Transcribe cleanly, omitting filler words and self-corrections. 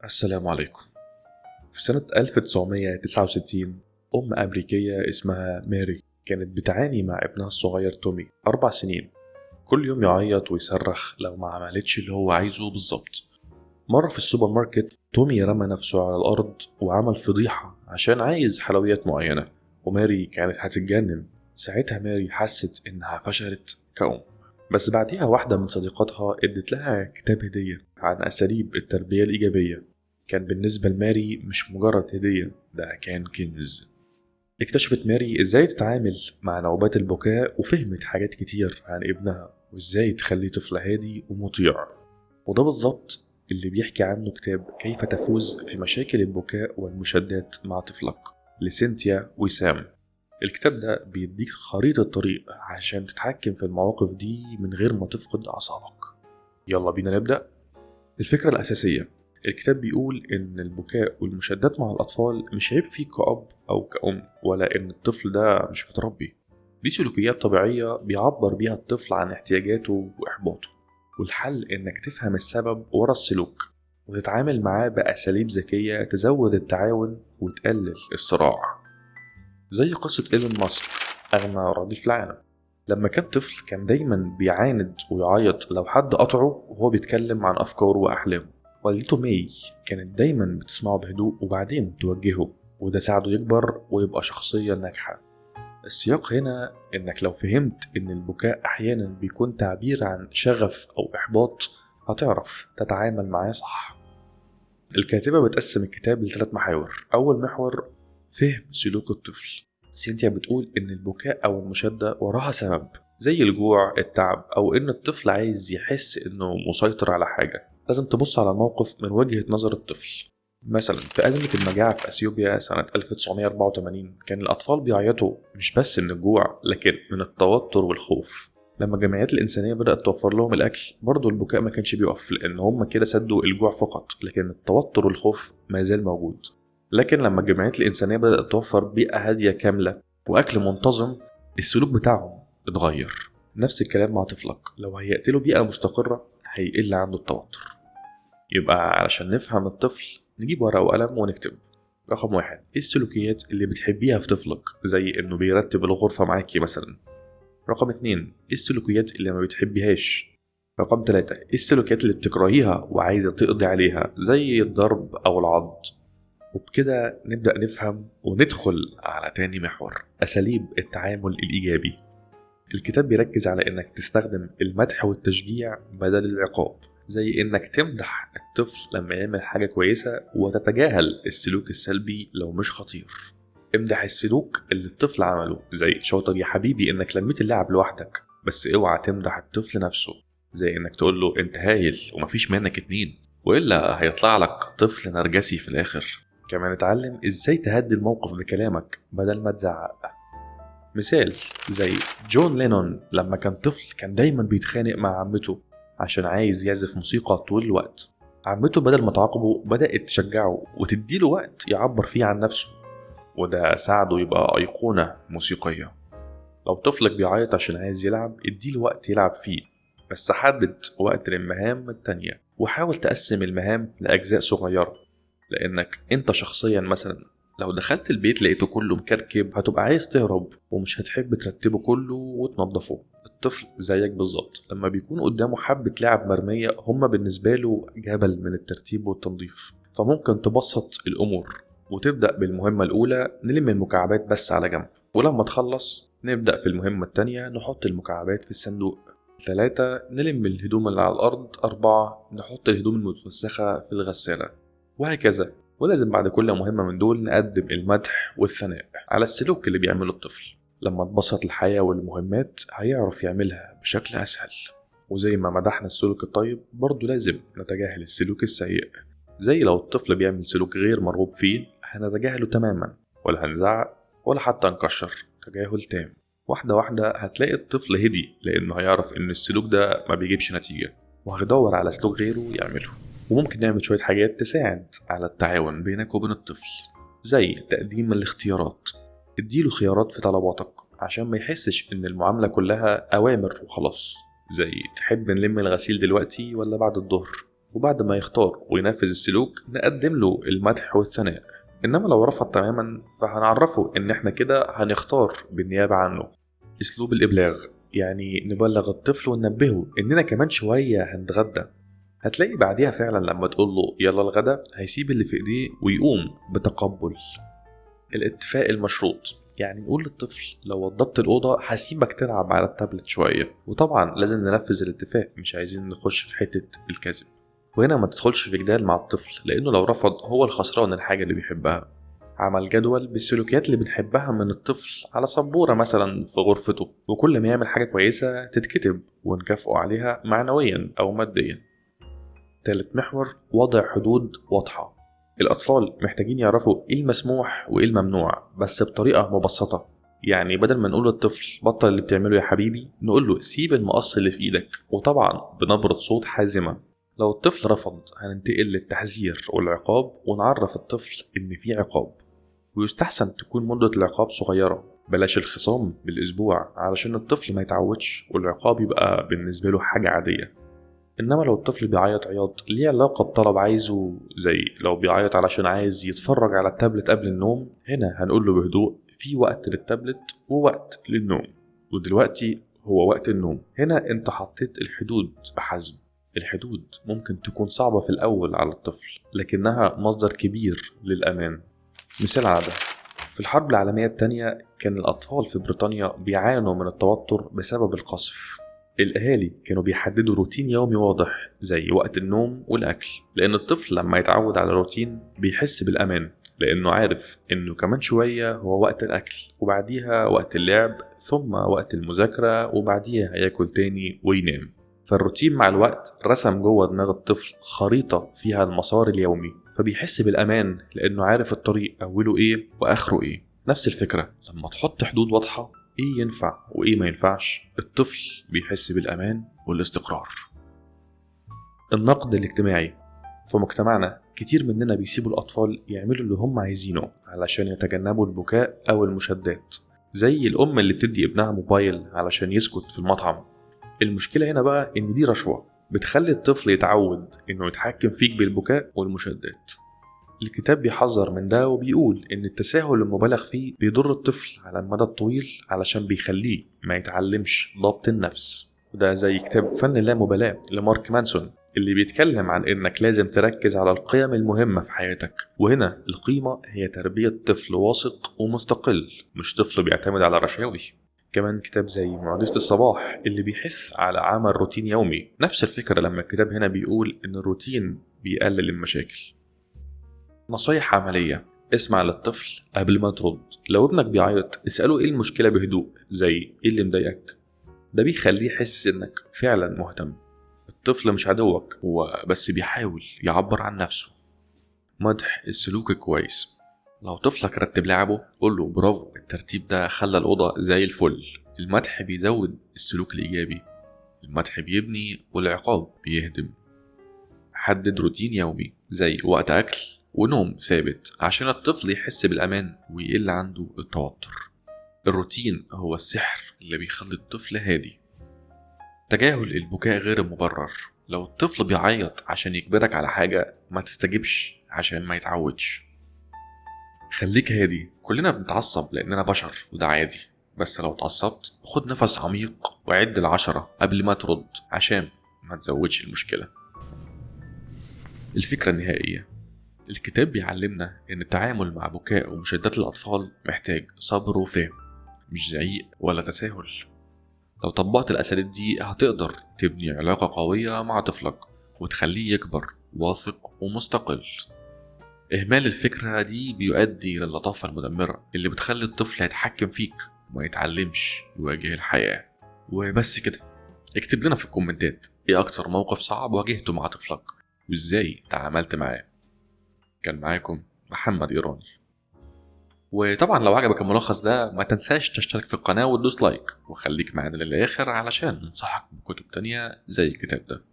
السلام عليكم. في سنة 1969 أم أمريكية اسمها ماري كانت بتعاني مع ابنها الصغير تومي 4 سنين. كل يوم يعيط ويصرخ لو ما عملتش اللي هو عايزه بالظبط. مرة في السوبر ماركت تومي رمى نفسه على الأرض وعمل فضيحة عشان عايز حلويات معينة، وماري كانت هتتجنن. ساعتها ماري حست إنها فشلت كأم، بس بعديها واحدة من صديقاتها ادت لها كتاب هدية عن أساليب التربية الإيجابية. كان بالنسبة لماري مش مجرد هدية، ده كان كنز. اكتشفت ماري ازاي تتعامل مع نوبات البكاء، وفهمت حاجات كتير عن ابنها وازاي تخليه طفل هادي ومطيع. وده بالظبط اللي بيحكي عنه كتاب كيف تفوز في مشاكل البكاء والمشادات مع طفلك لسينتيا وسام. الكتاب ده بيديك خريطة طريق عشان تتحكم في المواقف دي من غير ما تفقد أعصابك. يلا بينا نبدأ. الفكرة الأساسية: الكتاب بيقول إن البكاء والمشادات مع الأطفال مش عيب فيك كأب أو كأم، ولا إن الطفل ده مش متربي. دي سلوكيات طبيعية بيعبر بيها الطفل عن احتياجاته وإحباطه، والحل إنك تفهم السبب ورا السلوك وتتعامل معاه بأساليب ذكية تزود التعاون وتقلل الصراع. زي قصة إيلون ماسك، أغنى راجل في العالم. لما كان طفل كان دايما بيعاند ويعيط لو حد قطعه وهو بيتكلم عن أفكاره وأحلامه. والدته ماي كانت دايما بتسمعه بهدوء وبعدين توجهه، وده ساعده يكبر ويبقى شخصية ناجحة. السياق هنا إنك لو فهمت إن البكاء أحيانا بيكون تعبير عن شغف أو إحباط، هتعرف تتعامل معاه صح. الكاتبة بتقسم الكتاب ل3 محاور. أول محور: فهم سلوك الطفل. سينتيا بتقول إن البكاء أو المشادة وراها سبب، زي الجوع، التعب، أو إن الطفل عايز يحس إنه مسيطر على حاجة. لازم تبص على الموقف من وجهة نظر الطفل. مثلا في أزمة المجاعة في أثيوبيا سنة 1984 كان الأطفال بيعيطوا مش بس من الجوع، لكن من التوتر والخوف. لما الجمعيات الإنسانية بدأت توفر لهم الأكل، برضو البكاء ما كانش بيقف، لأن هم كده سدوا الجوع فقط، لكن التوتر والخوف ما زال موجود. لكن لما الجمعيات الإنسانية بدأت توفر بيئة هادية كاملة وأكل منتظم، السلوك بتاعهم اتغير. نفس الكلام مع طفلك، لو هيئت له بيئة مستقرة هيقل عنده التوتر. يبقى علشان نفهم الطفل نجيب ورقة وقلم ونكتب. رقم 1: ايه السلوكيات اللي بتحبيها في طفلك، زي انه بيرتب الغرفة معاكي مثلا. رقم 2: ايه السلوكيات اللي ما بتحبيهاش. رقم 3: ايه السلوكيات اللي بتكرهيها وعايزة تقضي عليها، زي الضرب او العض. وبكده نبدأ نفهم وندخل على تاني محور: أساليب التعامل الإيجابي. الكتاب بيركز على إنك تستخدم المدح والتشجيع بدل العقاب، زي إنك تمدح الطفل لما يعمل حاجة كويسة وتتجاهل السلوك السلبي لو مش خطير. امدح السلوك اللي الطفل عمله، زي شاطر يا حبيبي إنك لميت اللعب لوحدك، بس اوعى تمدح الطفل نفسه، زي إنك تقول له أنت هايل ومفيش منك 2، وإلا هيطلع لك طفل نرجسي في الآخر. كمان اتعلم إزاي تهدي الموقف بكلامك بدل ما تزعق. مثال: زي جون لينون لما كان طفل كان دايما بيتخانق مع عمته عشان عايز يعزف موسيقى طول الوقت. عمته بدل ما تعاقبه بدأت تشجعه وتديله وقت يعبر فيه عن نفسه، وده ساعده يبقى أيقونة موسيقية. لو طفلك بيعيط عشان عايز يلعب، اديله وقت يلعب فيه، بس حدد وقت للمهام التانية، وحاول تقسم المهام لأجزاء صغيرة. لأنك أنت شخصيا مثلا لو دخلت البيت لقيته كله مكركب هتبقى عايز تهرب ومش هتحب ترتبه كله وتنظفه. الطفل زيك بالظبط، لما بيكون قدامه حبة لعب مرمية هما بالنسبة له جبل من الترتيب والتنظيف. فممكن تبسط الأمور وتبدأ بالمهمة الأولى، نلم المكعبات بس على جنب، ولما تخلص نبدأ في المهمة التانية، نحط المكعبات في الصندوق. 3: نلم الهدوم اللي على الأرض. 4: نحط الهدوم المتوسخة في الغسالة، وهكذا. ولازم بعد كل مهمة من دول نقدم المدح والثناء على السلوك اللي بيعمله الطفل. لما تبسط الحياة والمهمات هيعرف يعملها بشكل أسهل. وزي ما مدحنا السلوك الطيب، برضو لازم نتجاهل السلوك السيء. زي لو الطفل بيعمل سلوك غير مرغوب فيه هنتجاهله تماما، ولا هنزعق ولا حتى نكشر. تجاهل تام. واحدة واحدة هتلاقي الطفل هدي، لأنه هيعرف إن السلوك ده ما بيجيبش نتيجة، وهيدور على سلوك غيره يعمله. وممكن نعمل شوية حاجات تساعد على التعاون بينك وبين الطفل، زي تقديم الاختيارات. اديله خيارات في طلباتك عشان ما يحسش إن المعاملة كلها أوامر وخلاص، زي تحب نلم الغسيل دلوقتي ولا بعد الظهر. وبعد ما يختار وينفذ السلوك نقدم له المدح والثناء. إنما لو رفض تماما فهنعرفه إن إحنا كده هنختار بالنيابة عنه. أسلوب الإبلاغ، يعني نبلغ الطفل وننبهه إننا كمان شوية هنتغدى. هتلاقي بعديها فعلا لما تقوله يلا الغدا هيسيب اللي في إيديه ويقوم بتقبل. الاتفاق المشروط، يعني نقول للطفل لو وضبت الأوضة هسيبك تلعب على التابلت شوية، وطبعا لازم ننفذ الاتفاق، مش عايزين نخش في حتة الكذب. وهنا ما تدخلش في جدال مع الطفل لأنه لو رفض هو الخسران الحاجة اللي بيحبها. عمل جدول بالسلوكيات اللي بنحبها من الطفل على سبورة مثلا في غرفته، وكل ما يعمل حاجة كويسة تتكتب ونكافئه عليها معنويا أو ماديا. تالت محور، وضع حدود واضحة. الأطفال محتاجين يعرفوا إيه المسموح وإيه الممنوع بس بطريقة مبسطة. يعني بدل ما نقول للطفل بطل اللي بتعمله يا حبيبي، نقول له سيب المقص اللي في إيدك، وطبعا بنبرة صوت حازمة. لو الطفل رفض هننتقل للتحذير والعقاب، ونعرف الطفل إن في عقاب، ويستحسن تكون مدة العقاب صغيرة، بلاش الخصام بالأسبوع علشان الطفل ما يتعودش والعقاب يبقى بالنسبة له حاجة عادية. إنما لو الطفل بيعيط عياط ليه علاقة بطلب عايزه، زي لو بيعيط علشان عايز يتفرج على التابلت قبل النوم، هنا هنقول له بهدوء في وقت للتابلت ووقت للنوم، ودلوقتي هو وقت النوم. هنا انت حطيت الحدود بحزم. الحدود ممكن تكون صعبة في الأول على الطفل لكنها مصدر كبير للأمان. مثال على ده، في الحرب العالمية الثانية كان الأطفال في بريطانيا بيعانوا من التوتر بسبب القصف. الأهالي كانوا بيحددوا روتين يومي واضح زي وقت النوم والأكل، لأن الطفل لما يتعود على روتين بيحس بالأمان، لأنه عارف إنه كمان شوية هو وقت الأكل، وبعديها وقت اللعب، ثم وقت المذاكرة، وبعديها هياكل تاني وينام. فالروتين مع الوقت رسم جوه دماغ الطفل خريطة فيها المسار اليومي، فبيحس بالأمان لأنه عارف الطريق أوله إيه وآخره إيه. نفس الفكرة لما تحط حدود واضحة إيه ينفع وإيه ما ينفعش، الطفل بيحس بالأمان والاستقرار. النقد الاجتماعي، في مجتمعنا كتير مننا بيسيبوا الأطفال يعملوا اللي هم عايزينه علشان يتجنبوا البكاء أو المشادات، زي الأم اللي بتدي ابنها موبايل علشان يسكت في المطعم. المشكلة هنا بقى إن دي رشوة بتخلي الطفل يتعود إنه يتحكم فيك بالبكاء والمشادات. الكتاب بيحذر من ده وبيقول إن التساهل المبالغ فيه بيضر الطفل على المدى الطويل علشان بيخليه ما يتعلمش ضبط النفس. وده زي كتاب فن اللامبالاة لمارك مانسون اللي بيتكلم عن إنك لازم تركز على القيم المهمة في حياتك، وهنا القيمة هي تربية طفل واثق ومستقل، مش طفل بيعتمد على رشاوي. كمان كتاب زي معجزة الصباح اللي بيحث على عمل روتين يومي، نفس الفكرة لما الكتاب هنا بيقول إن الروتين بيقلل المشاكل. نصايح عملية، اسمع للطفل قبل ما ترد. لو ابنك بيعيط اسأله ايه المشكلة بهدوء، زي ايه اللي مضايقك. ده بيخليه يحس انك فعلا مهتم. الطفل مش عدوك، هو بس بيحاول يعبر عن نفسه. مدح السلوك الكويس، لو طفلك رتب لعبه قوله برافو الترتيب ده خلى الأوضة زي الفل. المدح بيزود السلوك الإيجابي، المدح بيبني والعقاب بيهدم. حدد روتين يومي زي وقت أكل ونوم ثابت عشان الطفل يحس بالأمان ويقل عنده التوتر. الروتين هو السحر اللي بيخلي الطفل هادي. تجاهل البكاء غير المبرر، لو الطفل بيعيط عشان يجبرك على حاجة ما تستجبش عشان ما يتعودش. خليك هادي، كلنا بنتعصب لأننا بشر وده عادي، بس لو اتعصبت خد نفس عميق وعد 10 قبل ما ترد عشان ما تزودش المشكلة. الفكرة النهائية، الكتاب بيعلمنا إن التعامل مع بكاء ومشادات الأطفال محتاج صبر وفهم، مش زعيق ولا تساهل. لو طبقت الأساليب دي هتقدر تبني علاقة قوية مع طفلك وتخليه يكبر واثق ومستقل. إهمال الفكرة دي بيؤدي لللطافة المدمرة اللي بتخلي الطفل يتحكم فيك وما يتعلمش يواجه الحياة. وبس كده، اكتب لنا في الكومنتات ايه أكتر موقف صعب واجهته مع طفلك وازاي تعاملت معاه. كان معاكم محمد إيراني. وطبعا لو عجبك الملخص ده ما تنساش تشترك في القناة وتدوس لايك، وخليك معانا للآخر علشان ننصحك بكتب تانية زي الكتاب ده.